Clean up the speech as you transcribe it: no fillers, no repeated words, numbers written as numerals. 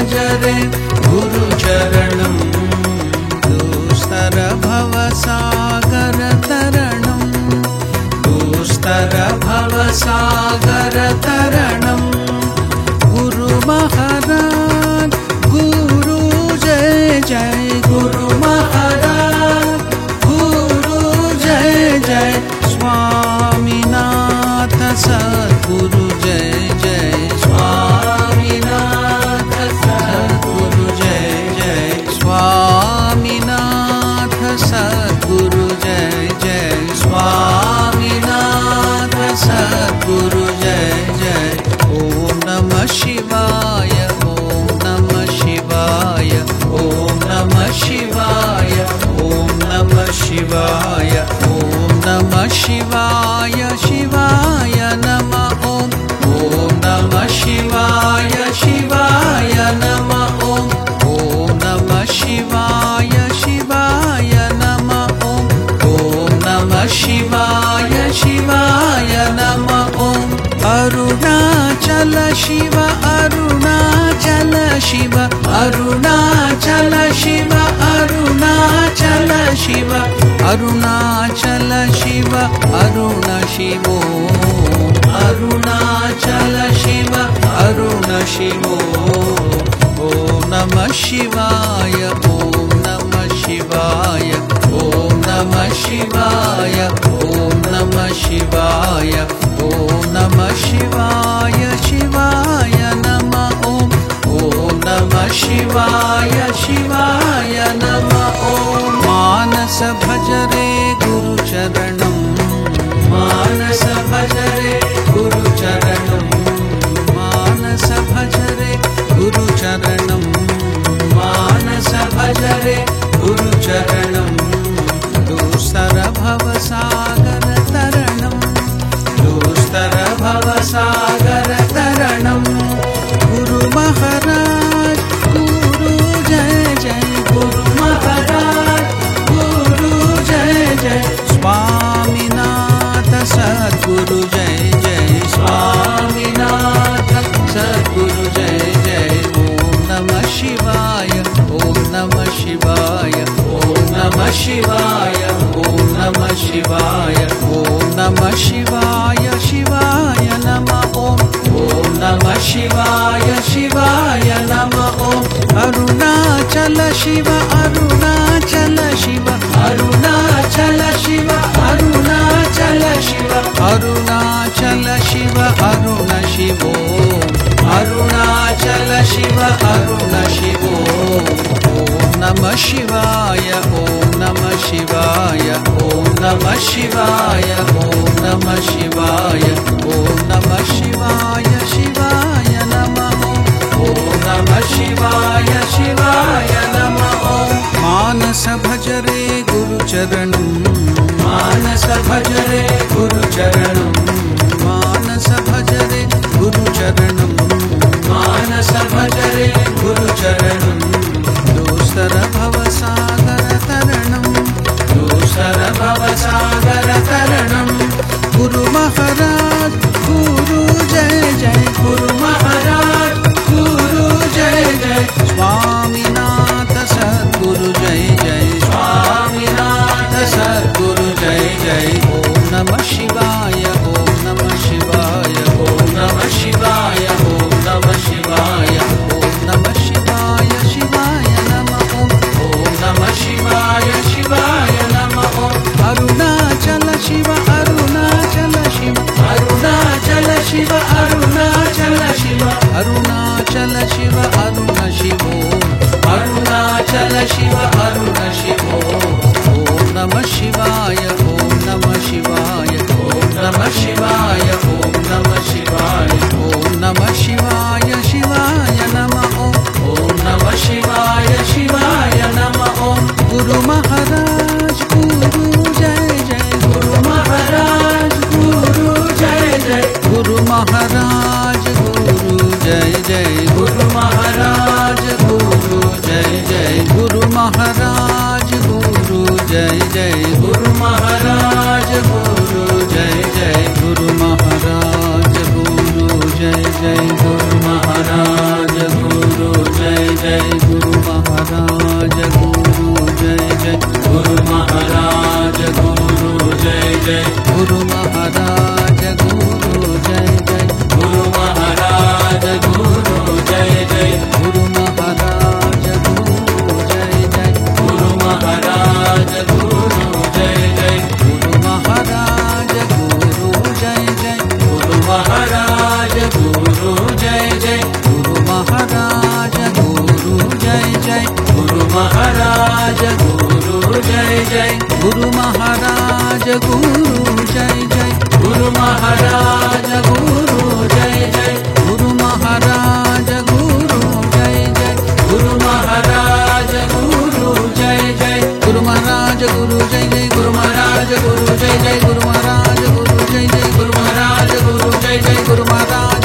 भजरे गुरुचरणं दुस्तर भवसागर तरणं दुस्तर भवसागर तरणं गुरु महाराज गुरु जय जय गुरु महाराज गुरु जय जय स्वामीनाथ सद्गुरु जय जय स्वामीनाथ सद्गुरु जय जय स्वामीनाथ सद्गुरु जय जय स्वामीनाथ सद्गुरु जय जय ओम नमः शिवाय ओम नमः शिवाय ओम नमः शिवाय ओम नमः शिवाय ओम नमः शिवाय शिवाय नमः ओम नमः शिवाय शिवाय नमः ओम नमः शिवाय शिवाय नमः ओम नमः शिवाय शिवाय नमः ओम अरुणाचल शिव अरुणाचल शिव अरुणाचल शिव अरुणाचल शिव अरुणाचल शिव अरुण शिवो अरुणाचल शिव अरुण शिवो ओम नमः शिवाय ओम नमः शिवाय ओम नमः शिवाय ओम नमः शिवाय ओम नमः शिवाय शिवाय नमः ओम नमः शिवाय शिवाय नमः ओम मानस भजरे गुरुचरणं मानस भजरे गुरुचरणं मानस भजरे गुरुचरणं मानस भजरे गुरुचरणं दुस्तर भवसागर तरणं दुस्तर भवसागर तरणं गुरु महाराज गुरु जय जय गुरु महाराज गुरु जय जय स्वामीनाथ सद्गुरु जय जय स्वामीनाथ सद्गुरु जय जय ओम नमः शिवाय ओम नमः शिवाय ओम नमः शिवाय ओम नमः शिवाय ओम नमः शिवाय शिवाय नमः ओम नमः शिवाय शिवाय नमः ओम अरुणाचल शिव अरुणाचल शिव अरुणाचल शिव अरुणाचल शिव अरुणाचल शिव अरुण शिवो अरुणाचल शिव अरुण शिवो ओम नमः शिवाय ओम नमः शिवाय ओम नमः शिवाय ओम नमः शिवाय ओम नमः शिवाय शिवाय नमः ओम नमः शिवाय शिवाय नमः ओम मानस भजरे गुरुचरणं मानस भजरे गुरुचरणं मानस भजरे गुरुचरणं मानस भजरे गुरुचरणं दुस्तर भवसागर तरणं दुस्तर भवसागर तरणं गुरु महाराज गुरु जय जय गुरु महाराज गुरु जय जय स्वामीनाथ सद्गुरु जय जय स्वामीनाथ सद्गुरु जय जय ओम नमः शिवाय ओम नमः शिवाय ओम नमः शिवाय ओम नमः शिवाय ओम नमः शिवाय शिवाय नमः ओम नमः शिवाय शिवाय नमः ओम अरुणाचल शिव अरुणाचल शिव अरुणाचल शिव अरुणाचल शिव अरुणाचल शिव अरुण शिवो अरुणाचल शिव अरुण शिवो ओम नमः शिवाय ओम नमः शिवाय गुरु महाराज गुरु जय जय गुरु महाराज गुरु जय जय गुरु महाराज गुरु जय जय गुरु महाराज गुरु जय जय गुरु महाराज गुरु जय जय गुरु महाराज गुरु जय जय गुरु महाराज गुरु जय जय गुरु महाराज गुरु जय जय गुरु महाराज गुरु जय जय गुरु महाराज गुरु जय जय गुरु महाराज गुरु जय जय गुरु महाराज गुरु जय जय गुरु महाराज गुरु जय जय गुरु महाराज गुरु जय जय गुरु महाराज गुरु जय जय गुरु महाराज गुरु जय जय गुरु महाराज